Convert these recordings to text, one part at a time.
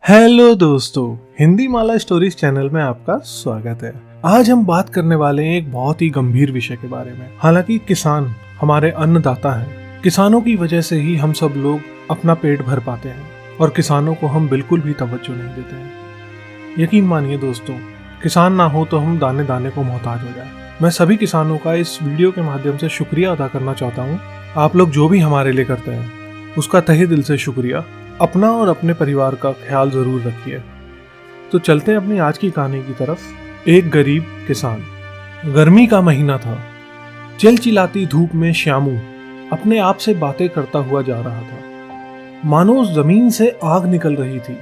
Hello दोस्तों, हिंदी माला stories channel में आपका स्वागत है। आज हम बात करने वाले हैं एक बहुत ही गंभीर विषय के बारे में। हालांकि किसान हमारे अन्नदाता हैं। किसानों की वजह से ही हम सब लोग अपना पेट भर पाते हैं और किसानों को हम बिल्कुल भी तवज्जो नहीं देते हैं। यकीन मानिए दोस्तों, किसान ना हो तो हम दाने दाने को मोहताज हो जाए। मैं सभी किसानों का इस वीडियो के माध्यम से शुक्रिया अदा करना चाहता हूँ। आप लोग जो भी हमारे लिए करते हैं उसका तहे दिल से शुक्रिया। अपना और अपने परिवार का ख्याल जरूर रखिए। तो चलते हैं अपनी आज की कहानी की तरफ। एक गरीब किसान। गर्मी का महीना था। चिलचिलाती धूप में श्यामू अपने आप से बातें करता हुआ जा रहा था, मानो जमीन से आग निकल रही थी।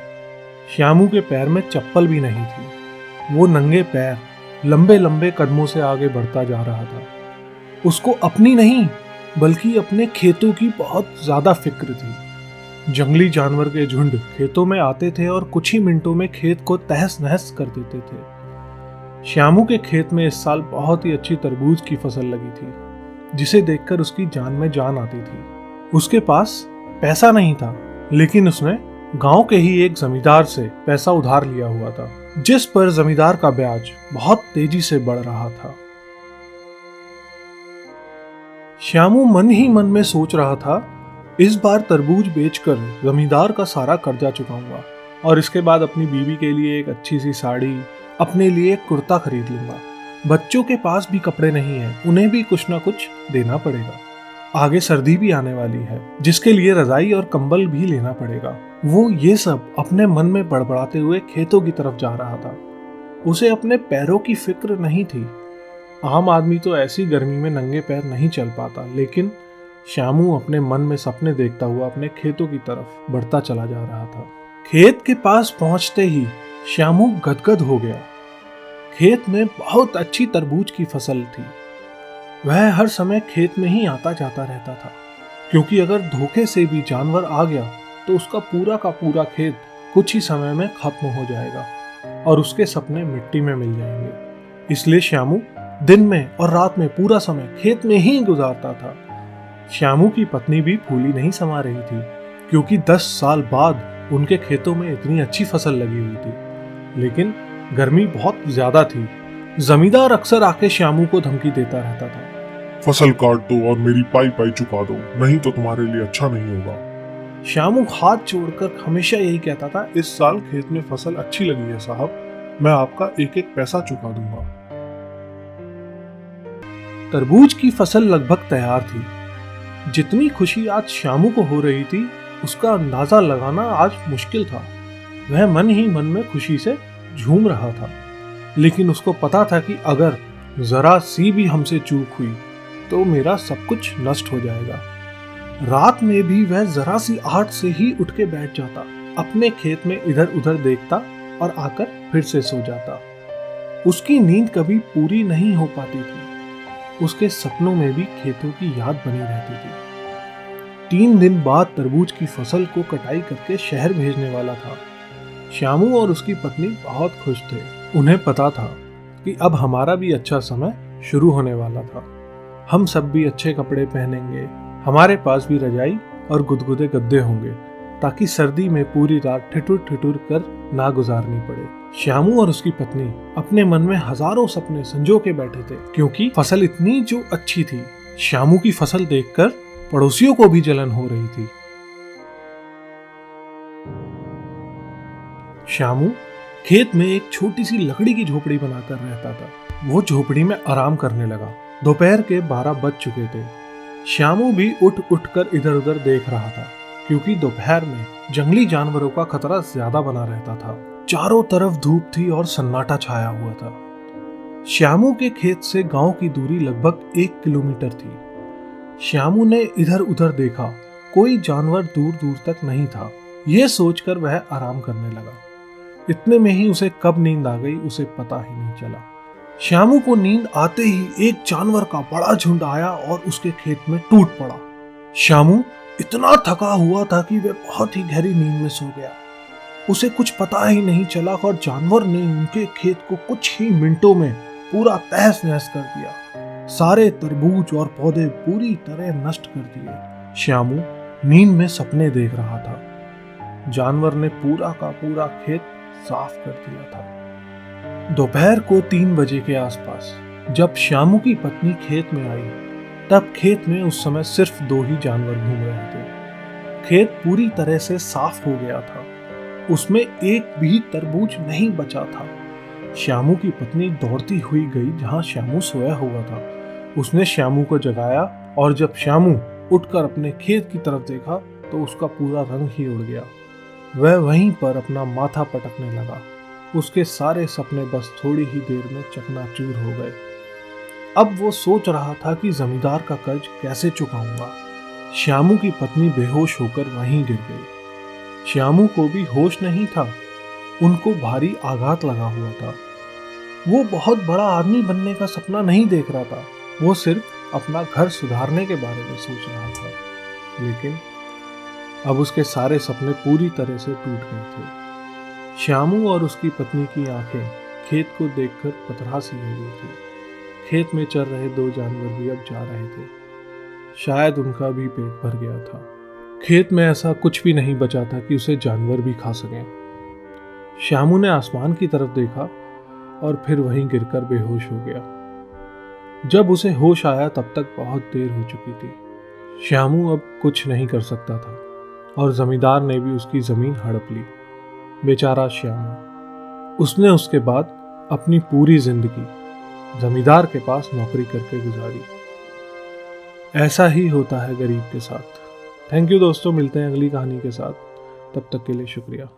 श्यामू के पैर में चप्पल भी नहीं थी। वो नंगे पैर लंबे लंबे कदमों से आगे बढ़ता जा रहा था। उसको अपनी नहीं बल्कि अपने खेतों की बहुत ज्यादा फिक्र थी। जंगली जानवर के झुंड खेतों में आते थे और कुछ ही मिनटों में खेत को तहस नहस कर देते थे। श्यामू के खेत में इस साल बहुत ही अच्छी तरबूज की फसल लगी थी, जिसे देखकर उसकी जान में जान आती थी। उसके पास पैसा नहीं था, लेकिन उसने गांव के ही एक जमींदार से पैसा उधार लिया हुआ था, जिस पर जमींदार का ब्याज बहुत तेजी से बढ़ रहा था। श्यामू मन ही मन में सोच रहा था, इस बार तरबूज बेचकर जमींदार का सारा कर्जा चुकाऊंगा और इसके बाद अपनी बीवी के लिए एक अच्छी सी साड़ी, अपने लिए एक कुर्ता खरीद लूंगा। बच्चों के पास भी कपड़े नहीं हैं, उन्हें भी कुछ ना कुछ देना पड़ेगा। आगे सर्दी भी आने वाली है, जिसके लिए रजाई और कंबल भी लेना पड़ेगा। वो ये सब अपने मन में बड़बड़ाते हुए खेतों की तरफ जा रहा था। उसे अपने पैरों की फिक्र नहीं थी। आम आदमी तो ऐसी गर्मी में नंगे पैर नहीं चल पाता, लेकिन श्यामू अपने मन में सपने देखता हुआ अपने खेतों की तरफ बढ़ता चला जा रहा था। खेत के पास पहुंचते ही श्यामू गदगद हो गया। खेत में बहुत अच्छी तरबूज की फसल थी। वह हर समय खेत में ही आता जाता रहता था, क्योंकि अगर धोखे से भी जानवर आ गया तो उसका पूरा का पूरा खेत कुछ ही समय में खत्म हो जाएगा और उसके सपने मिट्टी में मिल जाएंगे। इसलिए श्यामू दिन में और रात में पूरा समय खेत में ही गुजारता था। श्यामू की पत्नी भी फूली नहीं समा रही थी, क्योंकि 10 साल बाद उनके खेतों में इतनी अच्छी फसल लगी हुई थी, लेकिन गर्मी बहुत ज्यादा थी। जमींदार अक्सर आके श्यामू को धमकी देता रहता था, फसल काट दो और मेरी पाई पाई चुका दो, नहीं तो तुम्हारे लिए अच्छा नहीं होगा। श्यामू हाथ जोड़कर हमेशा यही कहता था, इस साल खेत में फसल अच्छी लगी है साहब, मैं आपका एक एक पैसा चुका दूंगा। तरबूज की फसल लगभग तैयार थी। जितनी खुशी आज श्यामू को हो रही थी, उसका अंदाजा लगाना आज मुश्किल था। वह मन ही मन में खुशी से झूम रहा था, लेकिन उसको पता था कि अगर जरा सी भी हमसे चूक हुई तो मेरा सब कुछ नष्ट हो जाएगा। रात में भी वह जरा सी आहट से ही उठ के बैठ जाता, अपने खेत में इधर उधर देखता और आकर फिर से सो जाता। उसकी नींद कभी पूरी नहीं हो पाती थी। उसके सपनों में भी खेतों की याद बनी रहती थी। 3 दिन बाद तरबूज की फसल को कटाई करके शहर भेजने वाला था। श्यामू और उसकी पत्नी बहुत खुश थे। उन्हें पता था कि अब हमारा भी अच्छा समय शुरू होने वाला था। हम सब भी अच्छे कपड़े पहनेंगे, हमारे पास भी रजाई और गुदगुदे गद्दे होंगे, ताकि सर्दी में पूरी रात ठिठुर ठिठुर कर ना गुजारनी पड़े। श्यामू और उसकी पत्नी अपने मन में हजारों सपने संजो के बैठे थे, क्योंकि फसल इतनी जो अच्छी थी। श्यामू की फसल देखकर पड़ोसियों को भी जलन हो रही थी। श्यामू खेत में एक छोटी सी लकड़ी की झोपड़ी बनाकर रहता था। वो झोपड़ी में आराम करने लगा। दोपहर के 12 बज चुके थे। श्यामू भी उठ उठ कर इधर उधर देख रहा था, क्योंकि दोपहर में जंगली जानवरों का खतरा ज्यादा बना रहता था। चारों तरफ धूप थी और सन्नाटा छाया हुआ था। श्यामू के खेत से गांव की दूरी लगभग 1 किलोमीटर थी। श्यामू ने इधर उधर देखा, कोई जानवर दूर दूर तक नहीं था। यह सोचकर वह आराम करने लगा। इतने में ही उसे कब नींद आ गई उसे पता ही नहीं चला। श्यामू को नींद आते ही एक जानवर का बड़ा झुंड आया और उसके खेत में टूट पड़ा। श्यामू इतना थका हुआ था कि वह बहुत ही गहरी नींद में सो गया। उसे कुछ पता ही नहीं चला और जानवर ने उनके खेत को कुछ ही मिनटों में पूरा तहस नहस कर दिया। सारे तरबूज और पौधे पूरी तरह नष्ट कर दिए। श्यामू नींद में सपने देख रहा था। जानवर ने पूरा का पूरा खेत साफ कर दिया था। दोपहर को 3 बजे के आसपास जब श्यामू की पत्नी खेत में आई, तब खेत में उस समय सिर्फ 2 ही जानवर घूम रहे थे। खेत पूरी तरह से साफ हो गया था, उसमें एक भी तरबूज नहीं बचा था। श्यामू की पत्नी दौड़ती हुई गई जहां श्यामू सोया हुआ था। उसने श्यामू को जगाया और जब श्यामू उठकर अपने खेत की तरफ देखा तो उसका पूरा रंग ही उड़ गया। वह वहीं पर अपना माथा पटकने लगा। उसके सारे सपने बस थोड़ी ही देर में चकनाचूर हो गए। अब वो सोच रहा था कि जमींदार का कर्ज कैसे चुकाऊंगा। श्यामू की पत्नी बेहोश होकर वहीं गिर गई। श्यामू को भी होश नहीं था, उनको भारी आघात लगा हुआ था। वो बहुत बड़ा आदमी बनने का सपना नहीं देख रहा था, वो सिर्फ अपना घर सुधारने के बारे में सोच रहा था। लेकिन अब उसके सारे सपने पूरी तरह से टूट गए थे। श्यामू और उसकी पत्नी की आंखें खेत को देखकर पतरा सी हो गई थी। खेत में चल रहे 2 जानवर भी अब जा रहे थे। शायद उनका भी पेट भर गया था। खेत में ऐसा कुछ भी नहीं बचा था कि उसे जानवर भी खा सकें। श्यामू ने आसमान की तरफ देखा और फिर वहीं गिरकर बेहोश हो गया। जब उसे होश आया तब तक बहुत देर हो चुकी थी। श्यामू अब कुछ नहीं कर सकता था और जमींदार ने भी उसकी जमीन हड़प ली। बेचारा श्यामू, उसने उसके बाद अपनी पूरी जिंदगी जमींदार के पास नौकरी करके गुजारी। ऐसा ही होता है गरीब के साथ। थैंक यू दोस्तों, मिलते हैं अगली कहानी के साथ। तब तक के लिए शुक्रिया।